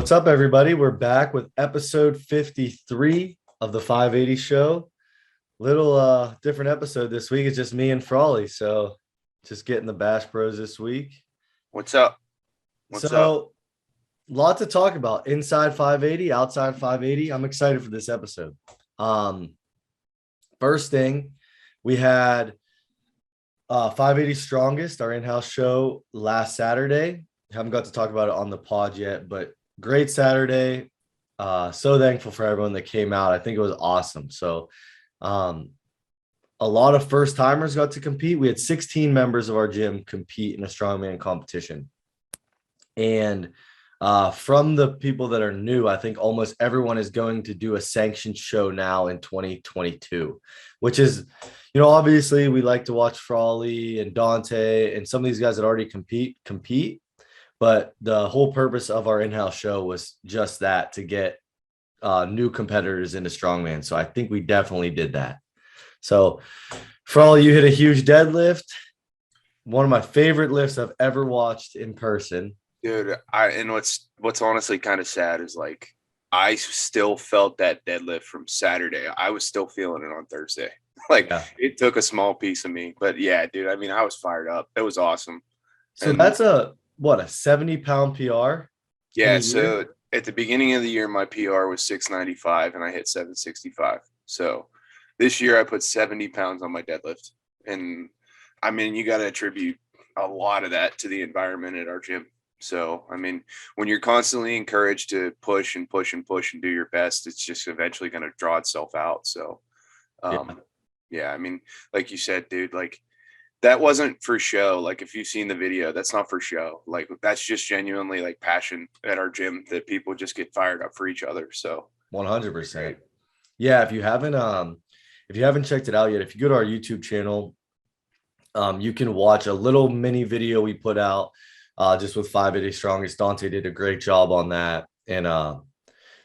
What's up, everybody? We're back with episode 53 of the 580 show. Little different episode this week. It's just me and Frawley. So just getting the Bash Bros this week. What's up? So lot to talk about. Inside 580, outside 580. I'm excited for this episode. First thing, we had 580 Strongest, our in-house show last Saturday. Haven't got to talk about it on the pod yet, but great Saturday. So thankful for everyone that came out. I think it was awesome. So a lot of first timers got to compete. We had 16 members of our gym compete in a strongman competition. And from the people that are new, I think almost everyone is going to do a sanctioned show now in 2022, which is, obviously we like to watch Frawley and Dante and some of these guys that already compete. But the whole purpose of our in-house show was just that, to get new competitors into strongman. So I think we definitely did that. So Frawley, you hit a huge deadlift. One of my favorite lifts I've ever watched in person. Dude, and what's honestly kind of sad is I still felt that deadlift from Saturday. I was still feeling it on Thursday. It took a small piece of me, but yeah, dude, I mean, I was fired up. It was awesome. So that's a 70-pound PR? Yeah, so at the beginning of the year, my PR was 695 and I hit 765. So this year I put 70 pounds on my deadlift. And I mean, you got to attribute a lot of that to the environment at our gym. So, I mean, when you're constantly encouraged to push and push and push and do your best, it's just eventually going to draw itself out. So, yeah, I mean, like you said, dude, that wasn't for show. If you've seen the video, that's not for show. That's just genuinely passion at our gym that people just get fired up for each other. So 100%. Yeah. If you haven't checked it out yet, if you go to our YouTube channel, you can watch a little mini video we put out just with 580 Strongest. Dante did a great job on that. And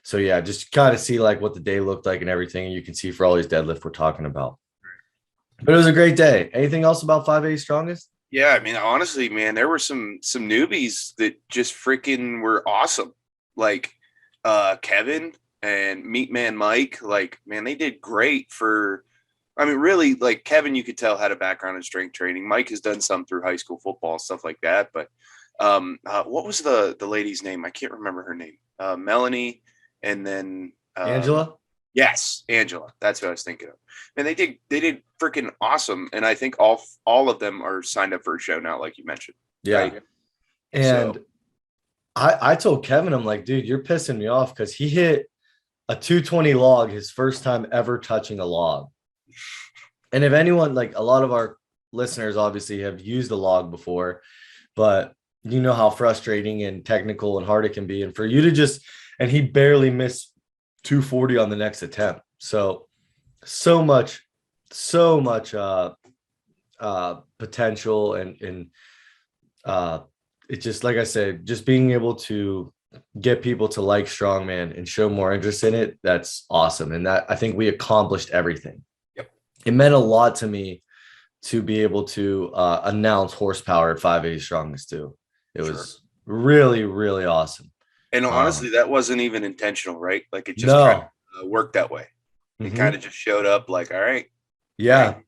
so yeah, just kind of see what the day looked like and everything. And you can see for all these deadlift we're talking about. But it was a great day. Anything else about 580 Strongest? Yeah, I mean, honestly, man, there were some newbies that just freaking were awesome. Kevin and Meatman Mike, man, they did great for, I mean, really, Kevin, you could tell had a background in strength training. Mike has done some through high school football and stuff like that. But what was the lady's name? I can't remember her name. Melanie, and then Angela. Yes, Angela. That's what I was thinking of. And they did freaking awesome. And I think all of them are signed up for a show now, like you mentioned. Yeah. Right? And so, I told Kevin, I'm like, dude, you're pissing me off, because he hit a 220 log his first time ever touching a log. And if anyone, a lot of our listeners obviously have used a log before, but you know how frustrating and technical and hard it can be. And for you to and he barely missed 240 on the next attempt. So much potential. And it's just, like I said, just being able to get people to like strongman and show more interest in it. That's awesome. And that, I think we accomplished everything. Yep. It meant a lot to me to be able to announce Horsepower at 580 Strongest too. It was really, really awesome. And honestly, that wasn't even intentional, right? It just kind of worked that way. It kind of just showed up all right. Yeah.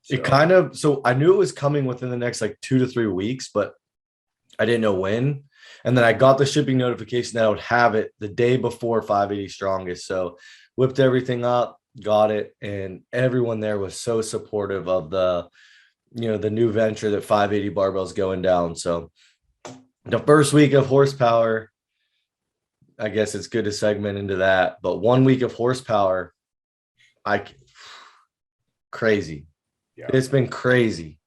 So I knew it was coming within the next 2 to 3 weeks, but I didn't know when. And then I got the shipping notification that I would have it the day before 580 Strongest. So whipped everything up, got it. And everyone there was so supportive of the new venture that 580 Barbell is going down. So the first week of Horsepower, I guess it's good to segment into that. But 1 week of Horsepower, crazy. Yeah. It's been crazy.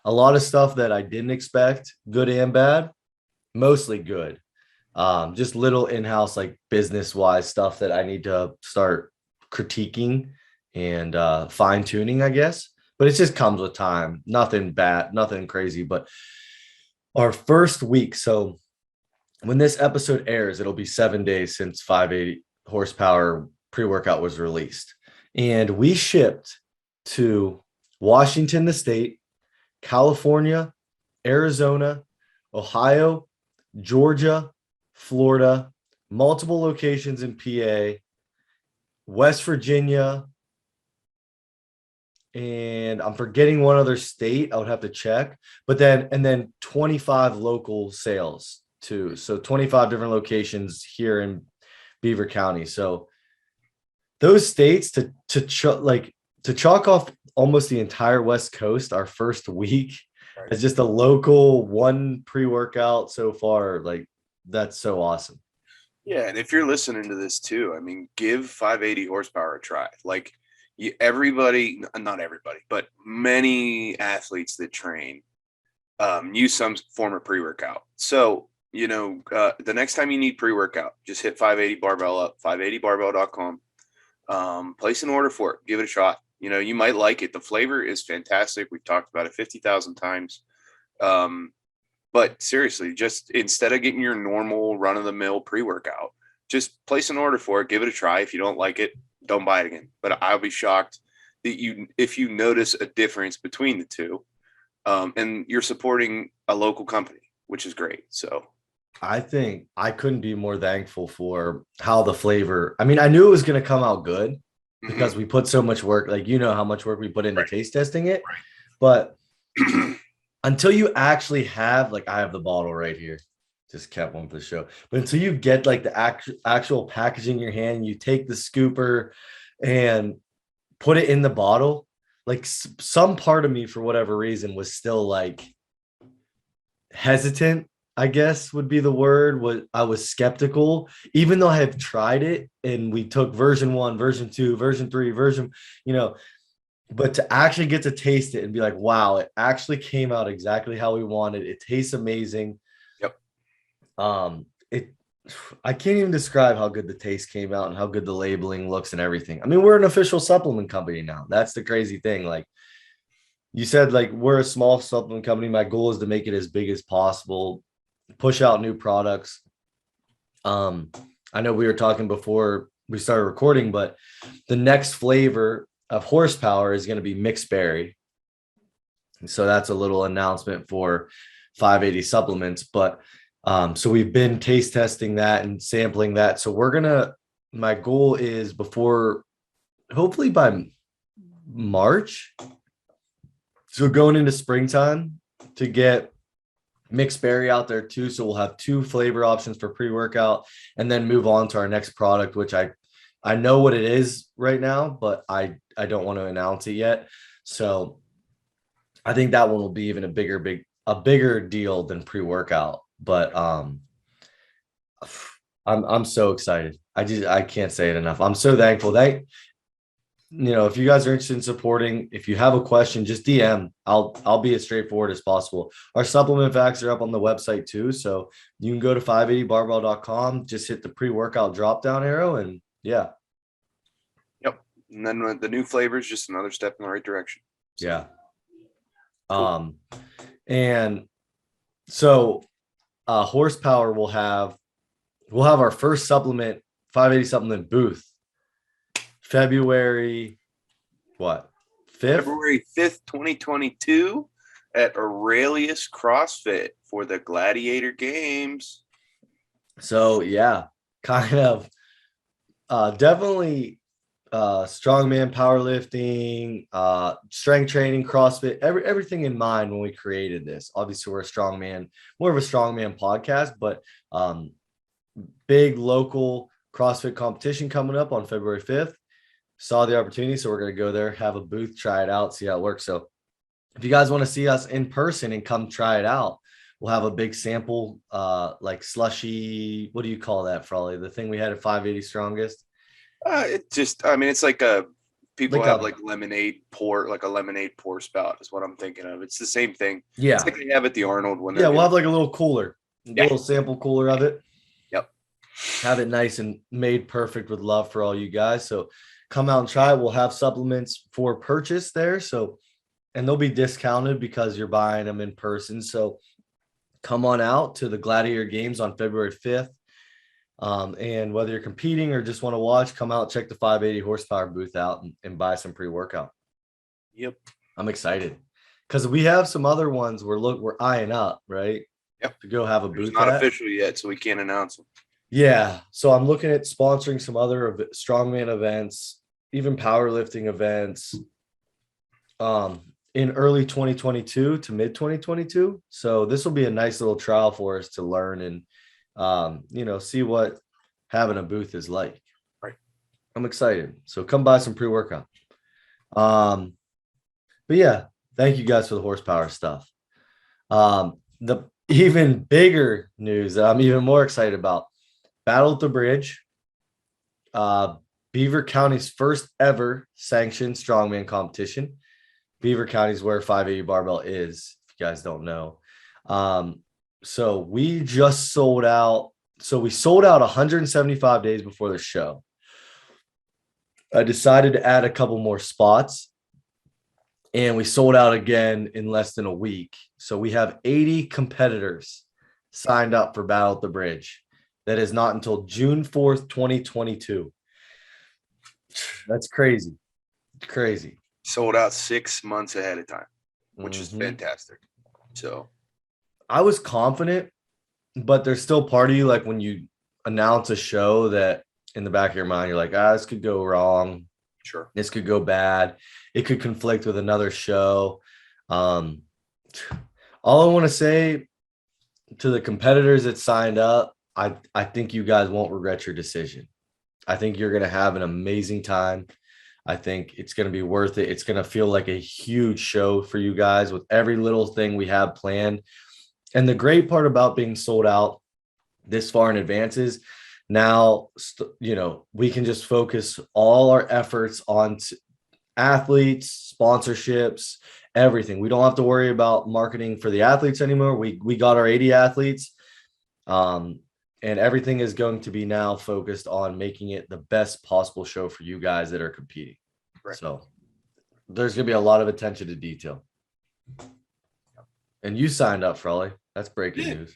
A lot of stuff that I didn't expect, good and bad, mostly good. Just little in-house, business-wise stuff that I need to start critiquing and fine-tuning, I guess. But it just comes with time. Nothing bad, nothing crazy. But our first week, so when this episode airs, it'll be 7 days since 580 Horsepower pre-workout was released. And we shipped to Washington, the state, California, Arizona, Ohio, Georgia, Florida, multiple locations in PA, West Virginia, and I'm forgetting one other state. I would have to check. But then 25 local sales too. So 25 different locations here in Beaver County. So those states to chalk off almost the entire West Coast our first week Right. as just a local one pre-workout so far. Like that's so awesome. Yeah, and if you're listening to this too, I mean, give 580 horsepower a try. Like everybody, not everybody, but many athletes that train use some form of pre-workout. So, the next time you need pre-workout, just hit 580 Barbell up, 580barbell.com. Place an order for it. Give it a shot. You might like it. The flavor is fantastic. We've talked about it 50,000 times. But seriously, just instead of getting your normal run-of-the-mill pre-workout, just place an order for it. Give it a try. If you don't like it, don't buy it again. But I'll be shocked that if you notice a difference between the two, and you're supporting a local company, which is great. So I think I couldn't be more thankful for how the flavor. I mean, I knew it was going to come out good because we put so much work, like how much work we put into taste testing it. But until you actually have, like, I have the bottle right here, just kept one for the show. But until you get like the actual packaging in your hand, you take the scooper and put it in the bottle. Like some part of me, for whatever reason, was still like hesitant, I guess would be the word. I was skeptical, even though I have tried it and we took version 1, version 2, version 3, but to actually get to taste it and be like, wow, it actually came out exactly how we wanted. It tastes amazing. Yep. I can't even describe how good the taste came out and how good the labeling looks and everything. I mean, we're an official supplement company now. That's the crazy thing. Like you said, like we're a small supplement company. My goal is to make it as big as possible, push out new products. I know we were talking before we started recording, but the next flavor of horsepower is going to be mixed berry. So that's a little announcement for 580 supplements. But so we've been taste testing that and sampling that. So my goal is hopefully by March. So going into springtime to get mixed berry out there too. So we'll have 2 flavor options for pre-workout and then move on to our next product, which I know what it is right now, but I don't want to announce it yet. So I think that one will be even a bigger deal than pre-workout. But I'm so excited. I can't say it enough. I'm so thankful that if you guys are interested in supporting, if you have a question, just DM. I'll be as straightforward as possible. Our supplement facts are up on the website too. So you can go to 580barbell.com, just hit the pre-workout drop down arrow and yeah. Yep. And then the new flavor is just another step in the right direction. So, yeah. Cool. And so horsepower we'll have our first 580 supplement booth February 5th? February 5th, 2022 at Aurelius CrossFit for the Gladiator Games. So yeah, kind of definitely strongman, powerlifting, strength training, CrossFit, everything in mind when we created this. Obviously, we're more of a strongman podcast, but big local CrossFit competition coming up on February 5th. Saw the opportunity, so we're going to go there, have a booth, try it out, see how it works. So if you guys want to see us in person and come try it out, we'll have a big sample, like slushy. What do you call that, Frawley? The thing we had at 580 Strongest? It's like people have like lemonade pour, like a lemonade pour spout is what I'm thinking of. It's the same thing. Yeah. It's like they have at the Arnold when we'll have like a little cooler, a little sample cooler of it. Yep. Have it nice and made perfect with love for all you guys. So come out and try it. We'll have supplements for purchase there. So, and they'll be discounted because you're buying them in person. So come on out to the Gladiator Games on February 5th. And whether you're competing or just want to watch, come out, check the 580 horsepower booth out and buy some pre-workout. Yep. I'm excited because we have some other ones we're eyeing up, right? Yep. To go have a booth. It's not official yet, so we can't announce them. Yeah. So I'm looking at sponsoring some other strongman events, even powerlifting events, in early 2022 to mid 2022. So this will be a nice little trial for us to learn and, see what having a booth is like. Right. I'm excited. So come buy some pre-workout. Um, but yeah, thank you guys for the horsepower stuff. The even bigger news that I'm even more excited about, Battle at the Bridge, uh, Beaver County's first ever sanctioned strongman competition. Beaver County is where 580 Barbell is, if you guys don't know. So we just sold out. So we sold out 175 days before the show. I decided to add a couple more spots, and we sold out again in less than a week. So we have 80 competitors signed up for Battle at the Bridge. That is not until June 4th, 2022. That's crazy. It's crazy. Sold out 6 months ahead of time, which is Mhm. fantastic. So I was confident, but there's still part of you, like when you announce a show, that in the back of your mind, you're like, this could go wrong. sure. This could go bad. It could conflict with another show. Um, all I want to say to the competitors that signed up, I think you guys won't regret your decision. I think you're going to have an amazing time. I think it's going to be worth it. It's going to feel like a huge show for you guys with every little thing we have planned. And the great part about being sold out this far in advance is now, we can just focus all our efforts on athletes, sponsorships, everything. We don't have to worry about marketing for the athletes anymore. We got our 80 athletes. And everything is going to be now focused on making it the best possible show for you guys that are competing. Right. So there's going to be a lot of attention to detail. And you signed up, Frawley. That's breaking news.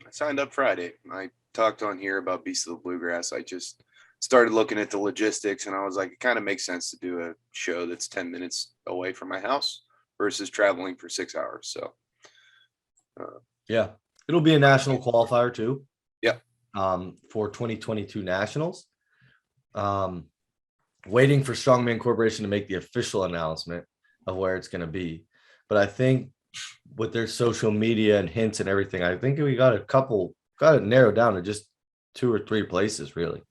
I signed up Friday. I talked on here about Beast of the Bluegrass. I just started looking at the logistics, and I was like, it kind of makes sense to do a show that's 10 minutes away from my house versus traveling for 6 hours. So, yeah, it'll be a national qualifier too. Yeah. For 2022 nationals. Waiting for Strongman Corporation to make the official announcement of where it's going to be. But I think with their social media and hints and everything, I think we got it narrowed down to just 2 or 3 places, really.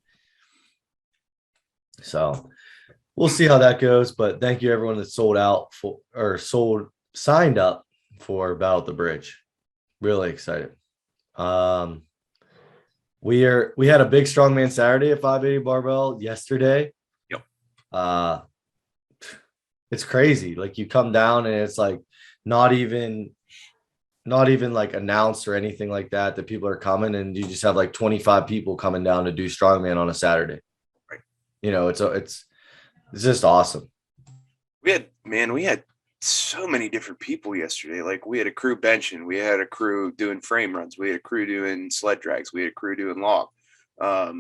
So we'll see how that goes. But thank you everyone that signed up for Battle at the Bridge. Really excited. We had a big Strongman Saturday at 580 Barbell yesterday. Yep. It's crazy. Like you come down and it's like not even like announced or anything like that people are coming, and you just have like 25 people coming down to do strongman on a Saturday. Right. It's just awesome. We had so many different people yesterday. Like we had a crew benching, we had a crew doing frame runs, we had a crew doing sled drags, we had a crew doing log. I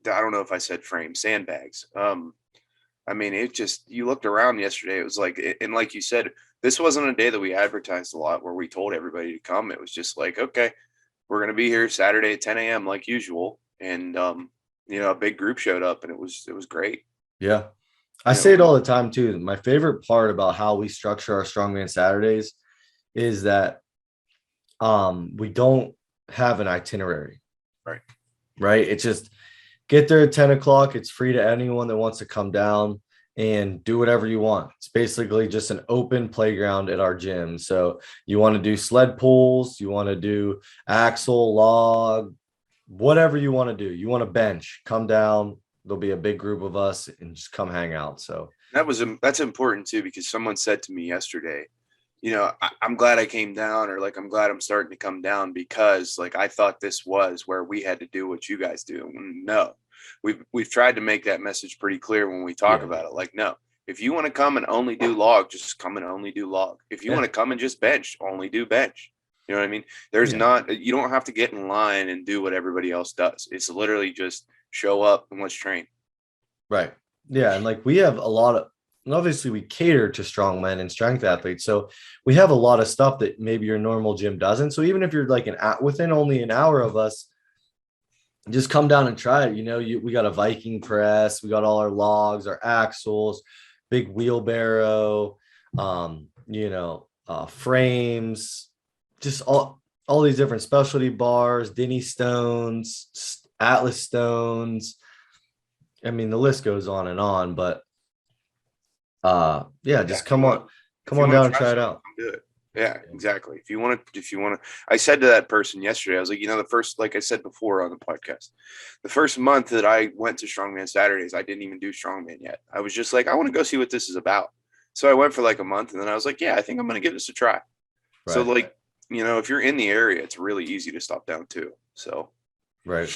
don't know if I said frame, sandbags. It just, you looked around yesterday, it was like, and like you said, this wasn't a day that we advertised a lot where we told everybody to come. It was just like, okay, we're going to be here Saturday at 10 a.m. like usual. And, a big group showed up, and it was great. Yeah. I say it all the time too. My favorite part about how we structure our Strongman Saturdays is that we don't have an itinerary. Right. It's just get there at 10 o'clock. It's free to anyone that wants to come down and do whatever you want. It's basically just an open playground at our gym. So you want to do sled pulls, you want to do axle, log, whatever you want to do. You want to bench, come down. There'll be a big group of us and just come hang out. So that's important too, because someone said to me yesterday, I'm glad I came down, or like, I'm glad I'm starting to come down, because like, I thought this was where we had to do what you guys do. No, we've tried to make that message pretty clear when we talk about it. Like, no, if you want to come and only do log, just come and only do log. If you want to come and just bench, only do bench. You know what I mean? You don't have to get in line and do what everybody else does. It's literally just show up and let's train. Right. Yeah. And like we have a lot of, obviously we cater to strongmen and strength athletes. So we have a lot of stuff that maybe your normal gym doesn't. So even if you're like within only an hour of us, just come down and try it. We got a Viking press, we got all our logs, our axles, big wheelbarrow, frames, just all these different specialty bars, Denny stones, Atlas stones. I mean, the list goes on, but yeah, just come on down and try it out. Do it. Yeah, exactly. If you want to, I said to that person yesterday, I was like, the first, like I said before on the podcast, the first month that I went to Strongman Saturdays, I didn't even do Strongman yet. I was just like, I want to go see what this is about. So I went for like a month, and then I was like, yeah, I think I'm going to give this a try. Right. So like, if you're in the area, it's really easy to stop down too. So, right.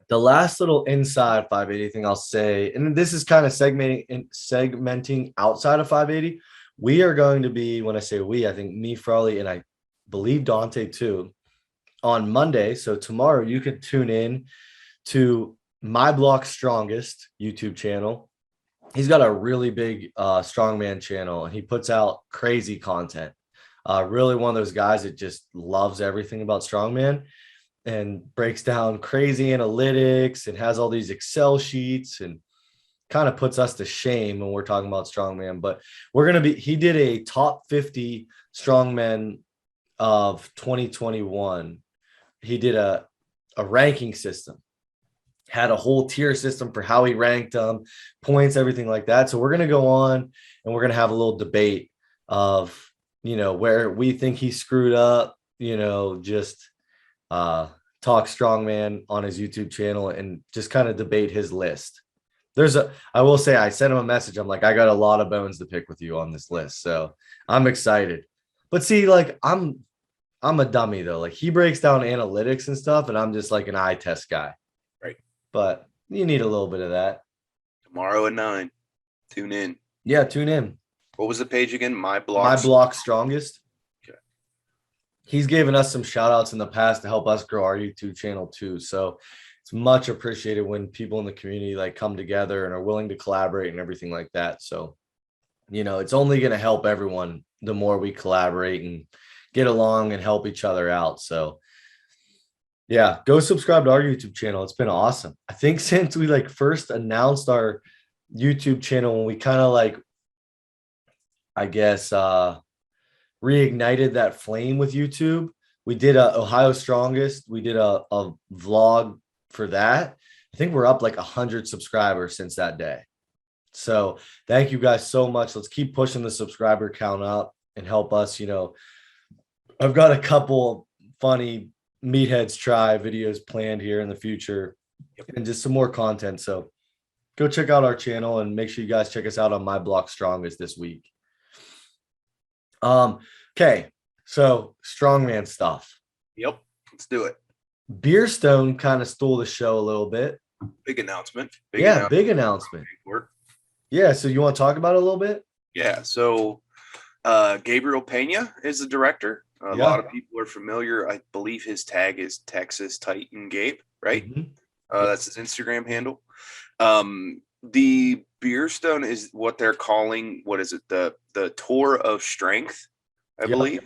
The last little inside 580 thing I'll say, and this is kind of segmenting outside of 580. We are going to be, when I say we, I think me, Frawley, and I believe Dante too, on Monday. So tomorrow you can tune in to My Block Strongest YouTube channel. He's got a really big strongman channel, and he puts out crazy content. Really one of those guys that just loves everything about strongman and breaks down crazy analytics and has all these Excel sheets and kind of puts us to shame when we're talking about strongman. But he did a top 50 strongmen of 2021. He did a ranking system, had a whole tier system for how he ranked them, points, everything like that. So we're going to go on and we're going to have a little debate of, where we think he screwed up, just talk strongman on his YouTube channel and just kind of debate his list. I will say, I sent him a message. I'm like, I got a lot of bones to pick with you on this list. So I'm excited. But see, like I'm a dummy though. Like he breaks down analytics and stuff, and I'm just like an eye test guy. Right. But you need a little bit of that. Tomorrow at 9. Tune in. Yeah, tune in. What was the page again? My Block Strongest. Okay. He's given us some shout outs in the past to help us grow our YouTube channel too. So it's much appreciated when people in the community like come together and are willing to collaborate and everything like that. So, it's only going to help everyone the more we collaborate and get along and help each other out. So yeah, go subscribe to our YouTube channel. It's been awesome. I think since we like first announced our YouTube channel, when we kind of like, I guess, reignited that flame with YouTube. We did a Ohio Strongest. We did a vlog for that. I think we're up like 100 subscribers since that day. So thank you guys so much. Let's keep pushing the subscriber count up and help us. I've got a couple funny Meatheads Try videos planned here in the future and just some more content. So go check out our channel and make sure you guys check us out on My Block Strongest this week. Okay, so strongman stuff. Yep, let's do it. Beerstone kind of stole the show a little bit. Big announcement. Big announcement. Yeah, so you want to talk about it a little bit? Yeah, so Gabriel Pena is the director. A lot of people are familiar. I believe his tag is Texas Titan Gabe, right? Mm-hmm. That's his Instagram handle. The Beerstone is what they're calling, what is it? The Tour of Strength, I believe.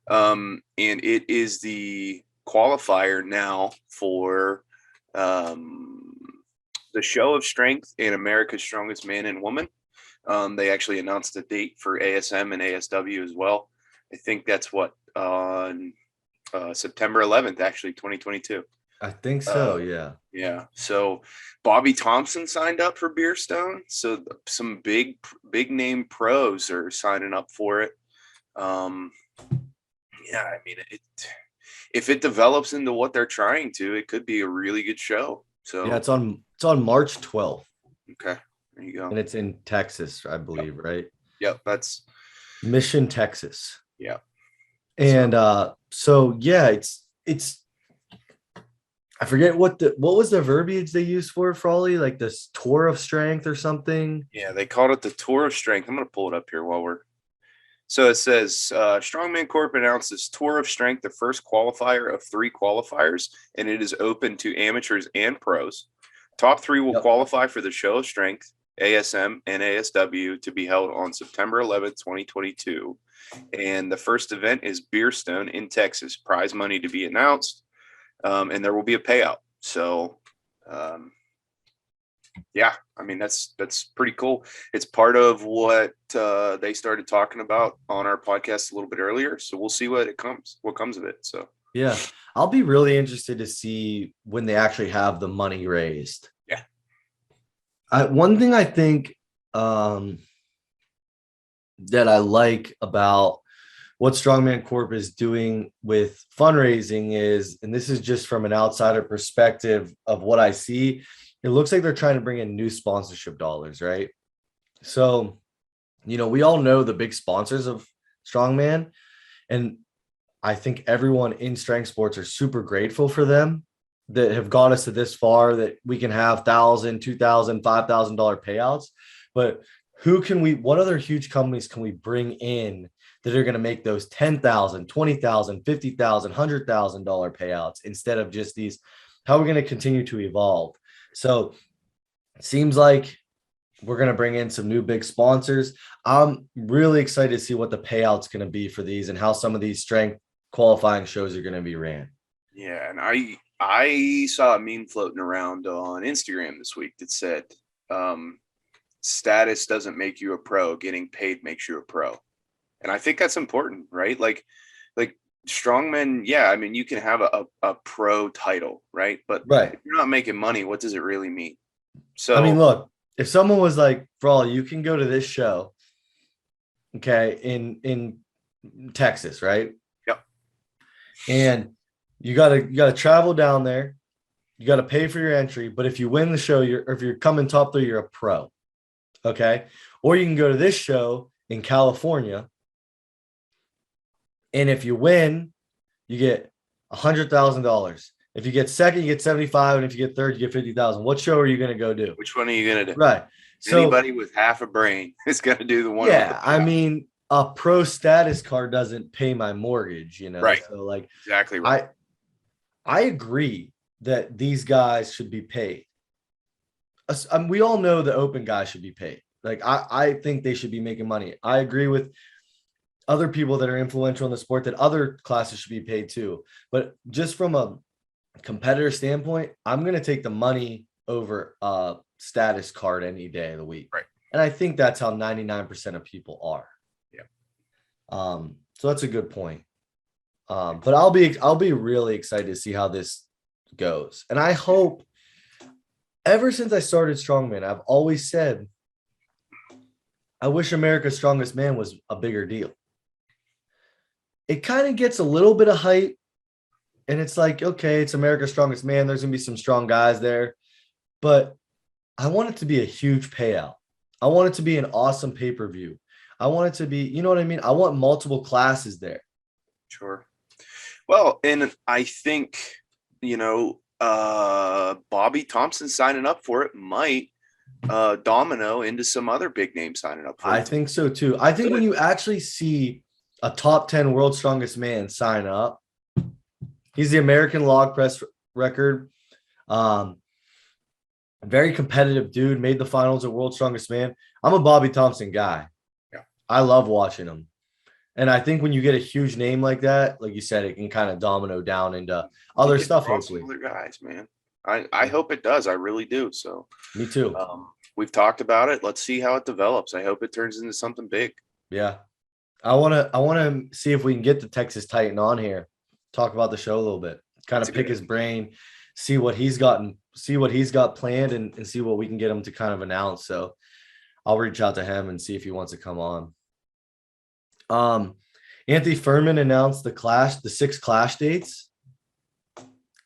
And it is the qualifier now for the Show of Strength and America's Strongest Man and Woman. They actually announced a date for ASM and ASW as well. I think that's on September 11th, actually, 2022. I think so. Yeah. Yeah. So Bobby Thompson signed up for Beerstone. So some big name pros are signing up for it. Yeah, I mean, if it develops into what they're trying to, it could be a really good show. So yeah, it's on March 12th. Okay. There you go. And it's in Texas, I believe, right? Yep. That's Mission, Texas. Yeah. And so yeah, it's I forget what was the verbiage they used for it, Frawley, like this Tour of Strength or something. Yeah, they called it the Tour of Strength. I'm gonna pull it up here so it says Strongman Corp announced this Tour of Strength, the first qualifier of 3 qualifiers, and it is open to amateurs and pros. Top 3 will qualify for the Show of Strength, ASM, and ASW to be held on September 11th, 2022. And the first event is Beerstone in Texas. Prize money to be announced. and there will be a payout. So, yeah, I mean, that's pretty cool. It's part of what they started talking about on our podcast a little bit earlier. So we'll see what comes of it. So Yeah, I'll be really interested to see when they actually have the money raised. yeah, One thing I think that I like about what Strongman Corp is doing with fundraising is, and this is just from an outsider perspective of what I see, it looks like they're trying to bring in new sponsorship dollars, right? So, we all know the big sponsors of Strongman, and I think everyone in strength sports are super grateful for them that have got us to this far, that we can have $1,000, $2,000, $5,000 payouts. But what other huge companies can we bring in that are going to make those $10,000, $20,000, $50,000, $100,000 payouts instead of just these? How are we going to continue to evolve? So it seems like we're going to bring in some new big sponsors. I'm really excited to see what the payout's going to be for these and how some of these strength qualifying shows are going to be ran. Yeah, and I saw a meme floating around on Instagram this week that said, status doesn't make you a pro, getting paid makes you a pro. And I think that's important, right? Like strongmen, yeah, I mean, you can have a pro title, right? But Right. if you're not making money, what does it really mean? So I mean, look, if someone was like, Frawley, you can go to this show, okay, in Texas, right? Yep. And you gotta travel down there, you gotta pay for your entry, but if you win the show, if you're coming top 3, you're a pro. Okay. Or you can go to this show in California, and if you win, you get $100,000. If you get second, you get 75, and if you get third, you get 50,000. What show are you going to go do? Which one are you going to do? Right. So anybody with half a brain is going to do the one. Yeah, I mean, a pro status card doesn't pay my mortgage, Right. So like, exactly right. I agree that these guys should be paid. We all know the open guys should be paid. Like, I think they should be making money. I agree with other people that are influential in the sport that other classes should be paid too. But just from a competitor standpoint, I'm going to take the money over a status card any day of the week. Right. And I think that's how 99% of people are. Yeah. So that's a good point. But I'll be really excited to see how this goes. And I hope, ever since I started Strongman, I've always said, I wish America's Strongest Man was a bigger deal. It kind of gets a little bit of hype, and it's like, okay, it's America's Strongest Man. There's going to be some strong guys there, but I want it to be a huge payout. I want it to be an awesome pay-per-view. I want it to be, you know what I mean? I want multiple classes there. Sure. Well, and I think, Bobby Thompson signing up for it might domino into some other big names signing up for it. I think so too. I think when you actually see a top 10 world's strongest man sign up, he's the American log press record. Very competitive dude, made the finals at World's Strongest Man. I'm a Bobby Thompson guy. Yeah. I love watching him. And I think when you get a huge name like that, like you said, it can kind of domino down into other stuff, hopefully. Other guys, man. I hope it does. I really do. So me too. We've talked about it. Let's see how it develops. I hope it turns into something big. Yeah. I want to see if we can get the Texas Titan on here, talk about the show a little bit, kind of pick his brain, see what he's got planned, and see what we can get him to kind of announce. So I'll reach out to him and see if he wants to come on. Anthony Furman announced the 6 clash dates.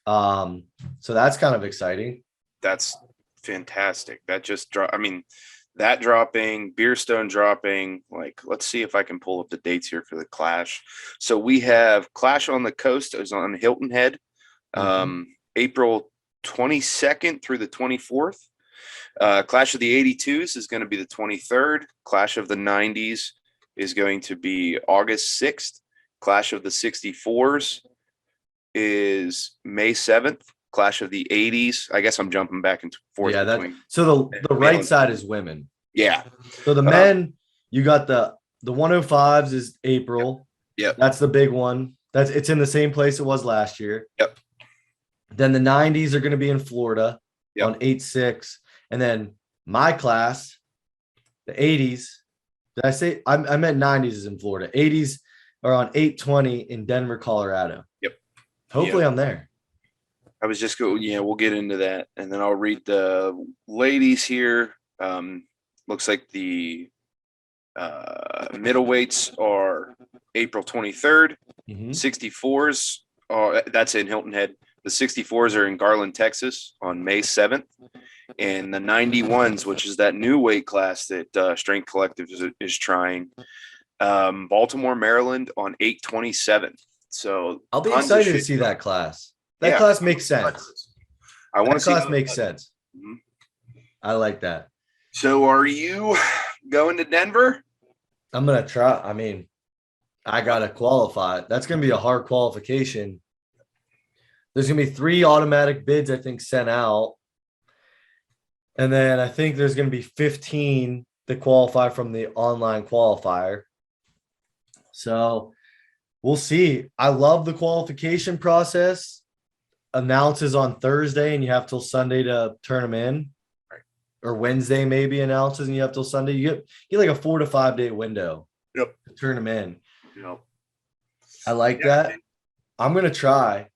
So that's kind of exciting. That's fantastic. That just dropped. I mean, that dropping, Beerstone dropping. Like, let's see if I can pull up the dates here for the clash. So we have Clash on the Coast is on Hilton Head, April 22nd through the 24th. Clash of the 82s is going to be the 23rd. Clash of the 90s is going to be August 6th. Clash of the 64s is May 7th. Clash of the 80s. I guess I'm jumping back and forth. Yeah, so the right side is women. Yeah. So the men, you got the 105s is April. Yep. That's the big one. It's in the same place it was last year. Yep. Then the 90s are going to be in Florida Yep. on 8-6. And then my class, the 80s. Did I say I meant 90s is in Florida? 80s are on 8-20 in Denver, Colorado. Yep. Hopefully Yep. I'm there. I was just going, yeah, we'll get into that. And then I'll read the ladies here. Looks like the middleweights are April 23rd. 64s are, that's in Hilton Head. The 64s are in Garland, Texas on May 7th. And the 91s, which is that new weight class that Strength Collective is trying, Baltimore, Maryland on 8/27. So I'll be excited to see that class. That class makes sense. I want to see that class makes sense. Mhm. I like that. So are you going to Denver? I'm going to try. I mean, I got to qualify. That's going to be a hard qualification. There's going to be 3 automatic bids, I think, sent out. And then I think there's going to be 15 that qualify from the online qualifier. So we'll see. I love the qualification process. Announces on Thursday and you have till Sunday to turn them in. Right. Or Wednesday maybe announces and you have till Sunday. You get like a 4 to 5 day window. Yep. To turn them in. Yep. I like that. I'm going to try.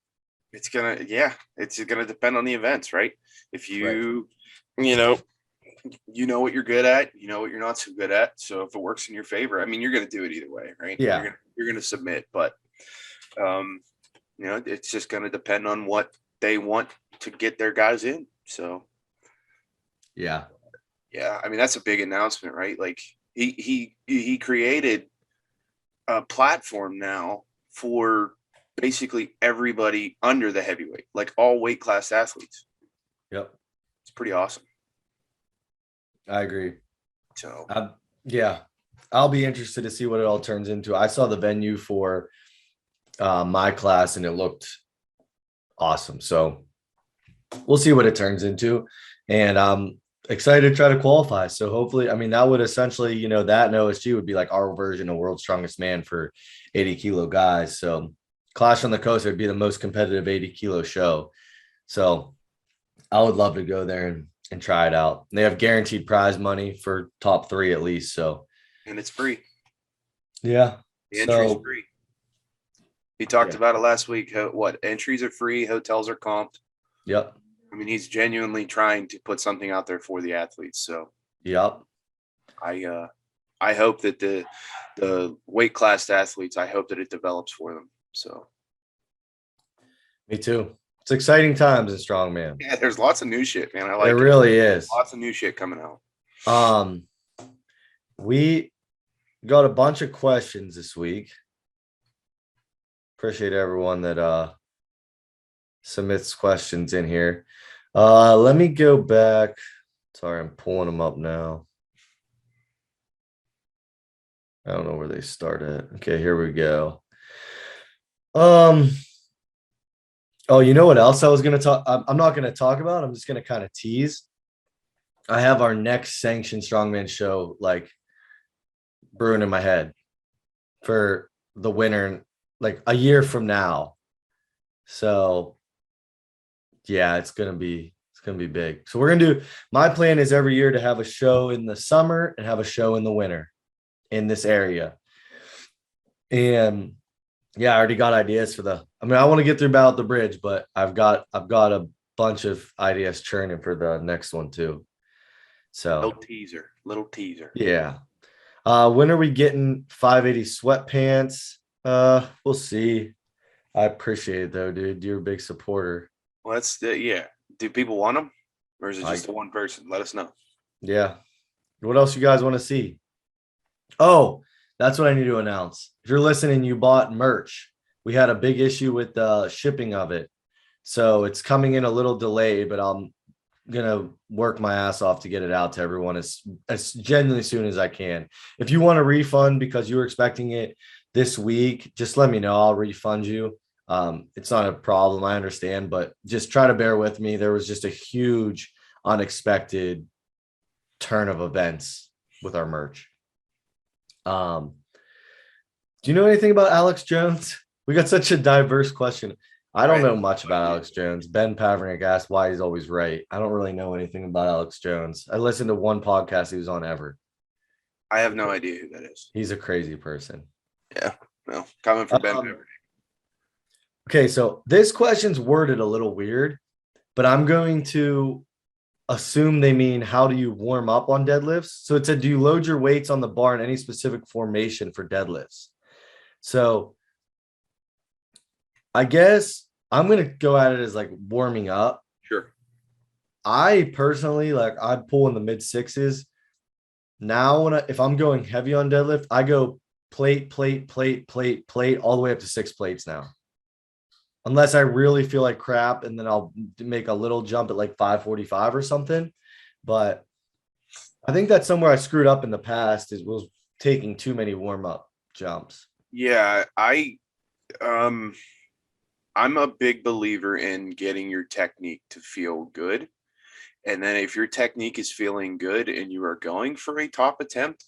It's going to depend on the events, right? If you, you know what you're good at, you know what you're not so good at. So if it works in your favor, I mean, you're going to do it either way, right? Yeah. You're going to submit, but, it's just going to depend on what they want to get their guys in. So, yeah. I mean, that's a big announcement, right? Like he created a platform now for basically everybody under the heavyweight, like all weight class athletes. Yep. It's pretty awesome. I agree. So, I'll be interested to see what it all turns into. I saw the venue for my class and it looked awesome. So we'll see what it turns into. And I'm excited to try to qualify. So hopefully, I mean, that would essentially, that in OSG would be like our version of World's Strongest Man for 80 kilo guys. So Clash on the Coast would be the most competitive 80 kilo show. So I would love to go there and try it out. They have guaranteed prize money for top 3 at least. So, and it's free. Yeah. The entry's free. He talked about it last week. What entries are free, hotels are comped. Yep. I mean, he's genuinely trying to put something out there for the athletes. So, yep. I hope that the weight class athletes, I hope that it develops for them. So, me too. It's exciting times in Strongman. Yeah, there's lots of new shit, man. I like it. Really is. Lots of new shit coming out. We got a bunch of questions this week. Appreciate everyone that submits questions in here. Let me go back. Sorry, I'm pulling them up now. I don't know where they started. Okay, here we go. Oh, you know what else I was going to talk? I'm not going to talk about. I'm just going to kind of tease. I have our next sanctioned Strongman show like brewing in my head for the winter, like a year from now. So yeah, it's going to be big. So we're going to do, my plan is every year to have a show in the summer and have a show in the winter in this area. And yeah, I already got ideas for I want to get through Battle at the Bridge, but I've got a bunch of ideas churning for the next one too. So little teaser. Yeah. When are we getting 580 sweatpants? We'll see. I appreciate it though, dude. You're a big supporter. Well, do people want them, or is it just the one person? Let us know. Yeah. What else you guys want to see? Oh, that's what I need to announce. If you're listening, you bought merch. We had a big issue with the shipping of it. So it's coming in a little delayed, but I'm going to work my ass off to get it out to everyone as genuinely soon as I can. If you want a refund because you were expecting it this week, just let me know. I'll refund you. It's not a problem. I understand, but just try to bear with me. There was just a huge unexpected turn of events with our merch. Do you know anything about Alex Jones? We got such a diverse question. I don't Right. know much about Alex Jones. Ben Pavlik asked why he's always right. I don't really know anything about Alex Jones. I listened to one podcast he was on ever. I have no idea who that is. He's a crazy person. Yeah. Well, coming from Ben Um, Pavlik. okay, so this question's worded a little weird, but I'm going to assume they mean how do you warm up on deadlifts? So it said, do you load your weights on the bar in any specific formation for deadlifts? So I guess I'm gonna go at it as like warming up. Sure. I personally like I pull in the mid sixes. Now if I'm going heavy on deadlift, I go plate, plate, plate, plate, plate, all the way up to 6 plates now. Unless I really feel like crap, and then I'll make a little jump at like 545 or something. But I think that's somewhere I screwed up in the past is was taking too many warm up jumps. Yeah, um I'm a big believer in getting your technique to feel good. And then if your technique is feeling good and you are going for a top attempt,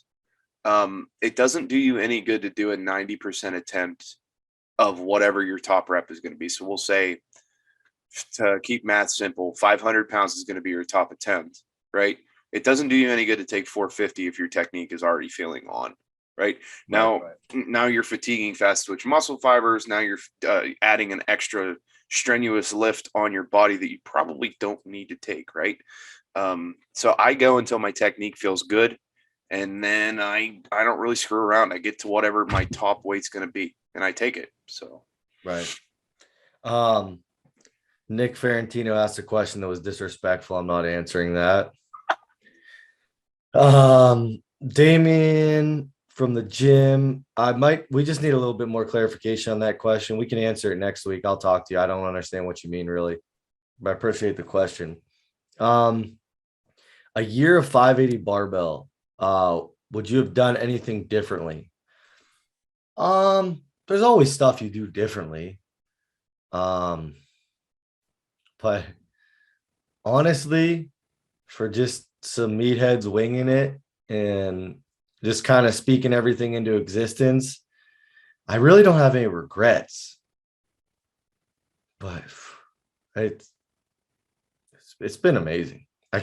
it doesn't do you any good to do a 90% attempt of whatever your top rep is going to be. So we'll say, to keep math simple, 500 pounds is going to be your top attempt, right? It doesn't do you any good to take 450 if your technique is already feeling on, right? Now you're fatiguing fast twitch muscle fibers. Now you're adding an extra strenuous lift on your body that you probably don't need to take, right? So I go until my technique feels good, and then I don't really screw around. I get to whatever my top weight's going to be, and I take it. So Right. Nick Ferrantino asked a question that was disrespectful. I'm not answering that. Damien from the gym. We just need a little bit more clarification on that question. We can answer it next week. I'll talk to you. I don't understand what you mean really, but I appreciate the question. A year of 580 barbell. Would you have done anything differently? There's always stuff you do differently. But honestly, for just some meatheads winging it and just kind of speaking everything into existence, I really don't have any regrets. But it's been amazing. I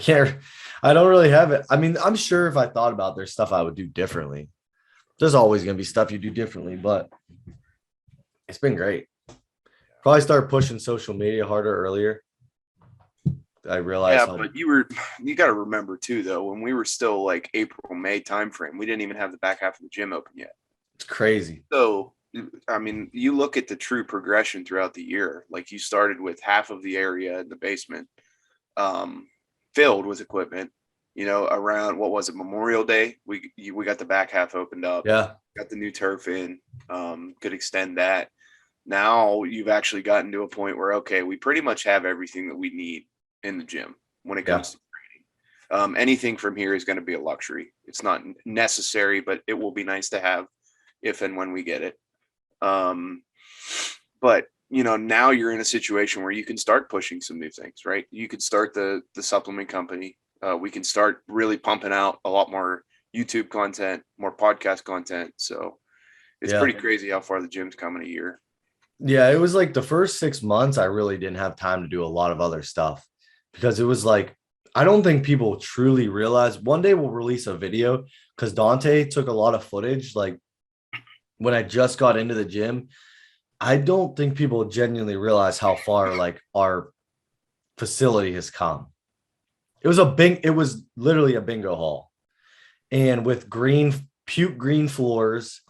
don't really have it. I mean, I'm sure if I thought about there's stuff I would do differently. There's always going to be stuff you do differently, but it's been great. Probably start pushing social media harder earlier. I realized. yeah, but you got to remember too, though, when we were still like April, May timeframe, we didn't even have the back half of the gym open yet. It's crazy. So, I mean, you look at the true progression throughout the year. Like you started with half of the area in the basement, filled with equipment. You know, around what was it, Memorial Day? We got the back half opened up. Yeah. Got the new turf in. Could extend that. Now you've actually gotten to a point where okay, we pretty much have everything that we need in the gym when it comes to training. Anything from here is going to be a luxury. It's not necessary, but it will be nice to have if and when we get it. But you know, now you're in a situation where you can start pushing some new things, right? You could start the supplement company. We can start really pumping out a lot more YouTube content, more podcast content. So it's pretty crazy how far the gym's come in a year. Yeah, it was like the first 6 months, I really didn't have time to do a lot of other stuff because it was like, I don't think people truly realize one day we'll release a video because Dante took a lot of footage. Like when I just got into the gym, I don't think people genuinely realize how far like our facility has come. It was literally a bingo hall. And with puke green floors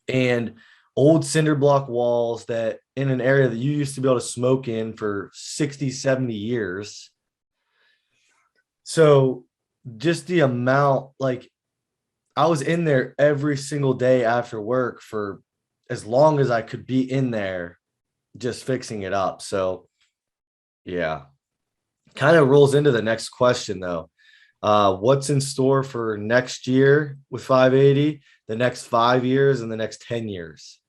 and old cinder block walls that in an area that you used to be able to smoke in for 60, 70 years. So just the amount, like I was in there every single day after work for as long as I could be in there, just fixing it up. So yeah, kind of rolls into the next question though. What's in store for next year with 580, the next 5 years, and the next 10 years?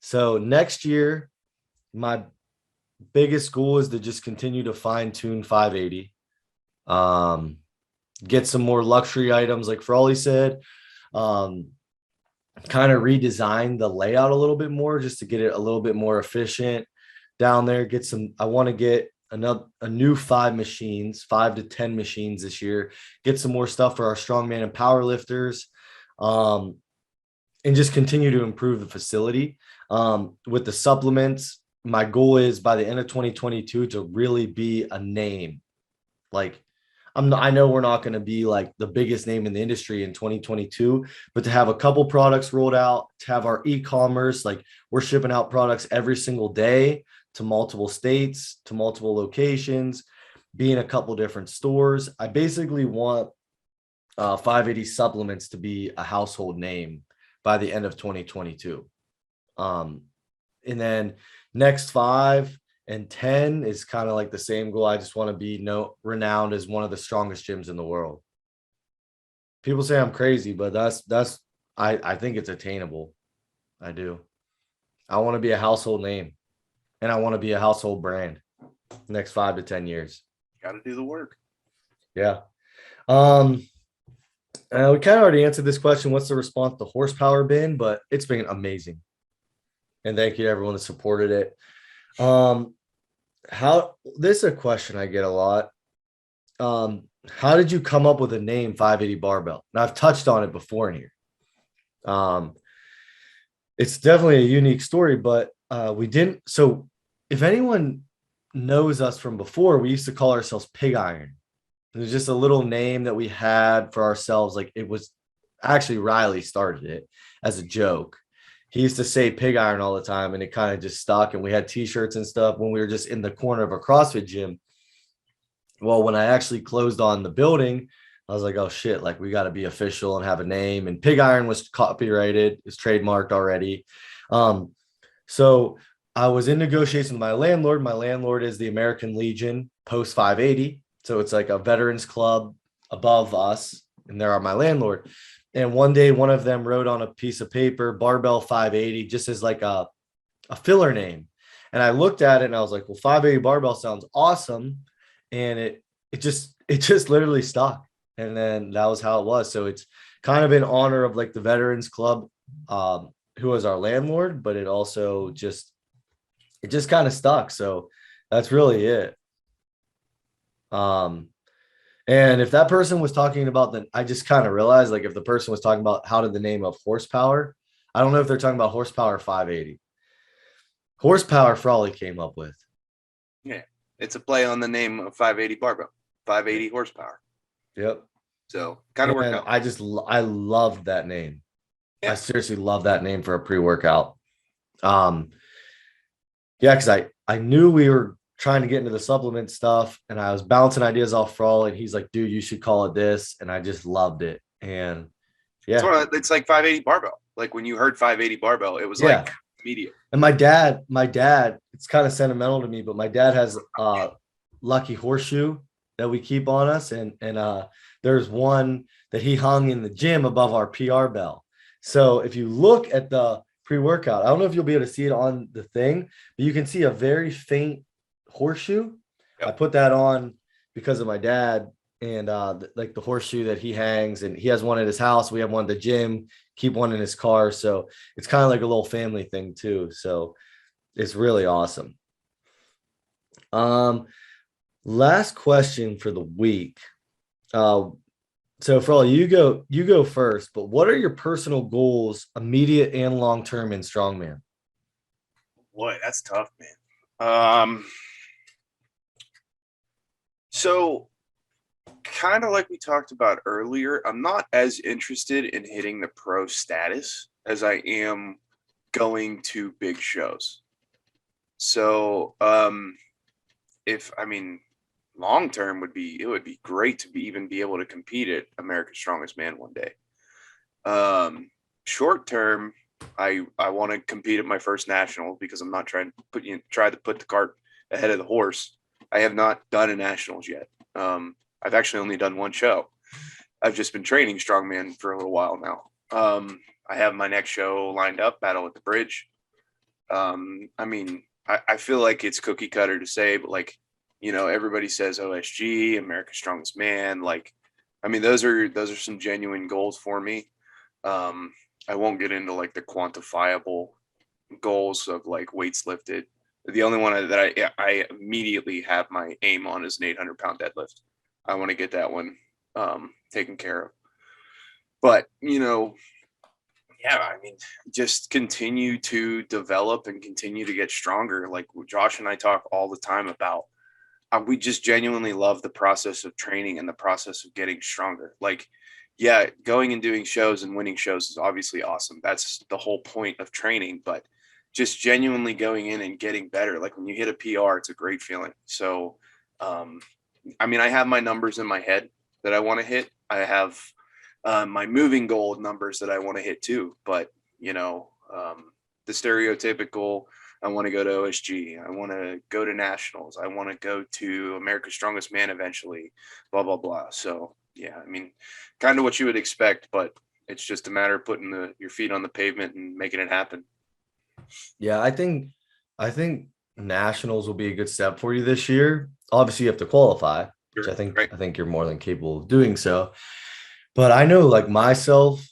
So next year, my biggest goal is to just continue to fine tune 580. Get some more luxury items, like Frawley said. kind of redesign the layout a little bit more just to get it a little bit more efficient down there. I want to get a new 5 machines, 5 to 10 machines this year, get some more stuff for our strongman and power lifters, um, and just continue to improve the facility. With the supplements, my goal is by the end of 2022 to really be a name. Like I know we're not going to be like the biggest name in the industry in 2022, but to have a couple products rolled out, to have our e-commerce, like we're shipping out products every single day to multiple states, to multiple locations, be in a couple different stores. I basically want 580 supplements to be a household name by the end of 2022. Um, and then next 5 and 10 is kind of like the same goal. I just want to be renowned as one of the strongest gyms in the world. People say I'm crazy, but I think it's attainable. I do. I want to be a household name, and I want to be a household brand next 5 to 10 years. Got to do the work. Yeah. We kind of already answered this question. What's the response to horsepower been? But it's been amazing. And thank you to everyone that supported it. This is a question I get a lot. How did you come up with a name 580 barbell? Now I've touched on it before in here. It's definitely a unique story, but we didn't. So if anyone knows us from before, we used to call ourselves Pig Iron. It was just a little name that we had for ourselves. Like it was actually Riley started it as a joke. He used to say pig iron all the time, and it kind of just stuck. And we had t-shirts and stuff when we were just in the corner of a CrossFit gym. Well, when I actually closed on the building, I was like, oh shit, like we got to be official and have a name. And pig iron was copyrighted, it's trademarked already. So I was in negotiation with my landlord. My landlord is the American Legion Post 580. So it's like a veterans club above us, and they're my landlord. And one day, one of them wrote on a piece of paper, Barbell 580, just as like a filler name. And I looked at it and I was like, well, 580 barbell sounds awesome. And it just literally stuck. And then that was how it was. So it's kind of in honor of like the Veterans Club, who was our landlord, but it also just kind of stuck. So that's really it. And if that person was talking about I just kind of realized, like, if the person was talking about how did the name of horsepower, I don't know if they're talking about horsepower 580. Horsepower Frawley came up with. Yeah. It's a play on the name of 580 barbell, 580 horsepower. Yep. So kind of worked out. I loved that name. Yeah. I seriously love that name for a pre-workout. Yeah, because I knew we were trying to get into the supplement stuff, and I was bouncing ideas off Frawley, and he's like, dude, you should call it this. And I just loved it. And yeah, it's like 580 barbell. Like when you heard 580 barbell, it was like immediate. And my dad, it's kind of sentimental to me, but my dad has Lucky Horseshoe that we keep on us. And there's one that he hung in the gym above our PR bell. So if you look at the pre-workout, I don't know if you'll be able to see it on the thing, but you can see a very faint horseshoe. Yep. I put that on because of my dad, and like the horseshoe that he hangs, and he has one at his house. We have one at the gym, keep one in his car. So it's kind of like a little family thing too. So it's really awesome. Last question for the week. So Frawley, you go first, but what are your personal goals, immediate and long-term, in strongman? Boy, that's tough, man. So kind of like we talked about earlier, I'm not as interested in hitting the pro status as I am going to big shows. So long term would be great to even be able to compete at America's Strongest Man one day. Short term, I want to compete at my first national, because I'm not trying to try to put the cart ahead of the horse. I have not done a nationals yet. I've actually only done one show. I've just been training strongman for a little while now. I have my next show lined up, Battle at the Bridge. I feel like it's cookie cutter to say, but like, everybody says OSG, America's Strongest Man. Like, those are some genuine goals for me. I won't get into like the quantifiable goals of like weights lifted. The only one that I immediately have my aim on is an 800-pound deadlift. I want to get that one taken care of. But, yeah, I mean, just continue to develop and continue to get stronger. Like Josh and I talk all the time about, we just genuinely love the process of training and the process of getting stronger. Like, yeah, going and doing shows and winning shows is obviously awesome. That's the whole point of training, but just genuinely going in and getting better. Like when you hit a PR, it's a great feeling. So, I mean, I have my numbers in my head that I want to hit. I have my moving goal numbers that I want to hit too. But, the stereotypical, I want to go to OSG. I want to go to nationals. I want to go to America's Strongest Man eventually, blah, blah, blah. So, yeah, I mean, kind of what you would expect, but it's just a matter of putting your feet on the pavement and making it happen. Yeah, I think nationals will be a good step for you this year. Obviously, you have to qualify, which Sure. Right. I think you're more than capable of doing so. But I know, like myself,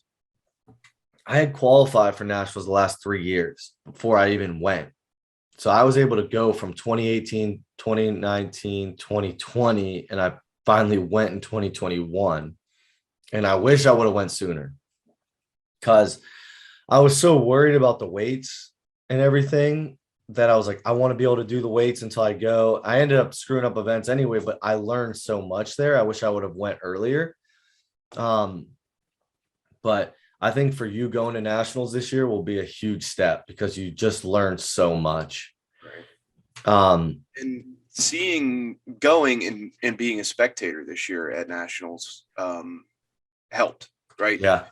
I had qualified for nationals the last 3 years before I even went. So I was able to go from 2018, 2019, 2020, and I finally went in 2021. And I wish I would have went sooner because I was so worried about the weights and everything that I was like, I want to be able to do the weights until I go. I ended up screwing up events anyway, but I learned so much there. I wish I would have went earlier. But I think for you going to nationals this year will be a huge step because you just learned so much. Right. And going and being a spectator this year at nationals helped, right? Yeah.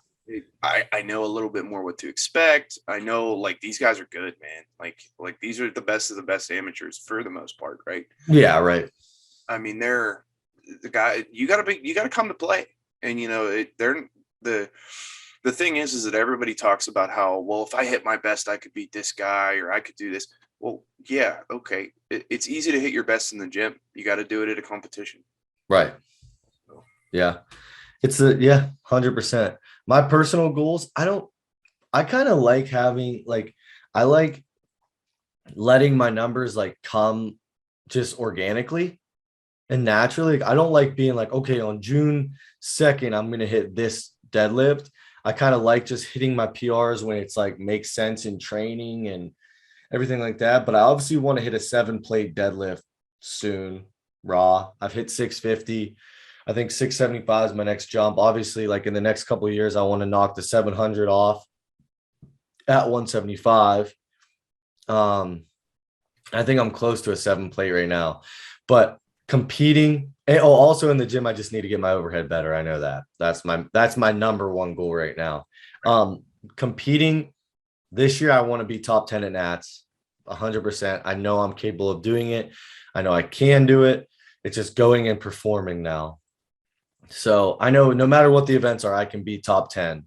I know a little bit more what to expect. I know like these guys are good, man. Like these are the best of the best amateurs for the most part, right? Yeah, right. I mean, they're the guy. You gotta come to play, and they're the thing is that everybody talks about how, well, if I hit my best, I could beat this guy or I could do this. Well, yeah, okay. It's easy to hit your best in the gym. You got to do it at a competition. Right. Yeah. It's 100%. My personal goals, I kind of like having like, I like letting my numbers like come just organically and naturally. Like, I don't like being like, okay, on June 2nd, I'm going to hit this deadlift. I kind of like just hitting my PRs when it's like makes sense in training and everything like that. But I obviously want to hit a 7-plate deadlift soon, raw. I've hit 650. I think 675 is my next jump. Obviously, like in the next couple of years, I want to knock the 700 off at 175. I think I'm close to a 7-plate right now, but competing. Also in the gym, I just need to get my overhead better. I know that. That's my number one goal right now. Competing this year, I want to be top 10 at Nats, 100%. I know I'm capable of doing it. I know I can do it. It's just going and performing now. So I know no matter what the events are, I can be top 10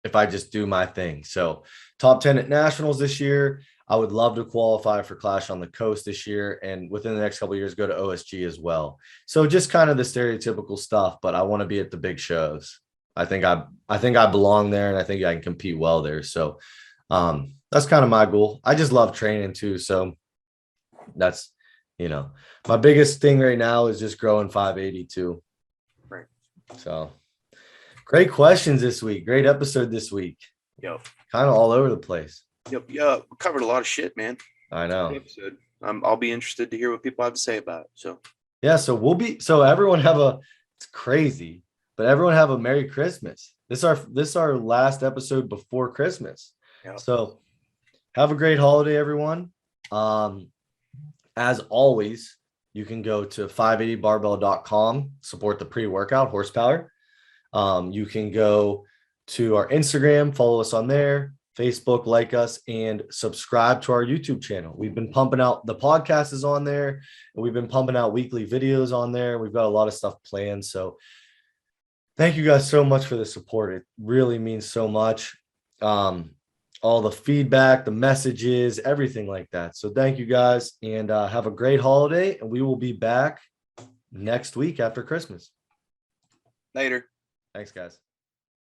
if I just do my thing. So top 10 at nationals this year. I would love to qualify for Clash on the Coast this year, and within the next couple of years, go to OSG as well. So just kind of the stereotypical stuff, but I want to be at the big shows. I think I belong there, and I think I can compete well there. So that's kind of my goal. I just love training too. So that's, my biggest thing right now is just growing 580 too. Right. So great questions this week. Great episode this week. Yep. Kind of all over the place. Yep. Yeah. We covered a lot of shit, man. I know. Episode. I'll be interested to hear what people have to say about it. So yeah. So everyone it's crazy, but everyone have a Merry Christmas. This is our last episode before Christmas. Yep. So have a great holiday, everyone. As always, you can go to 580barbell.com, support the pre-workout horsepower. You can go to our Instagram, follow us on there, Facebook, like us, and subscribe to our YouTube channel. We've been pumping out, the podcast is on there, and we've been pumping out weekly videos on there. We've got a lot of stuff planned. So thank you guys so much for the support. It really means so much. All the feedback, the messages, everything like that. So thank you guys, and have a great holiday, and we will be back next week after Christmas. Later. Thanks, guys.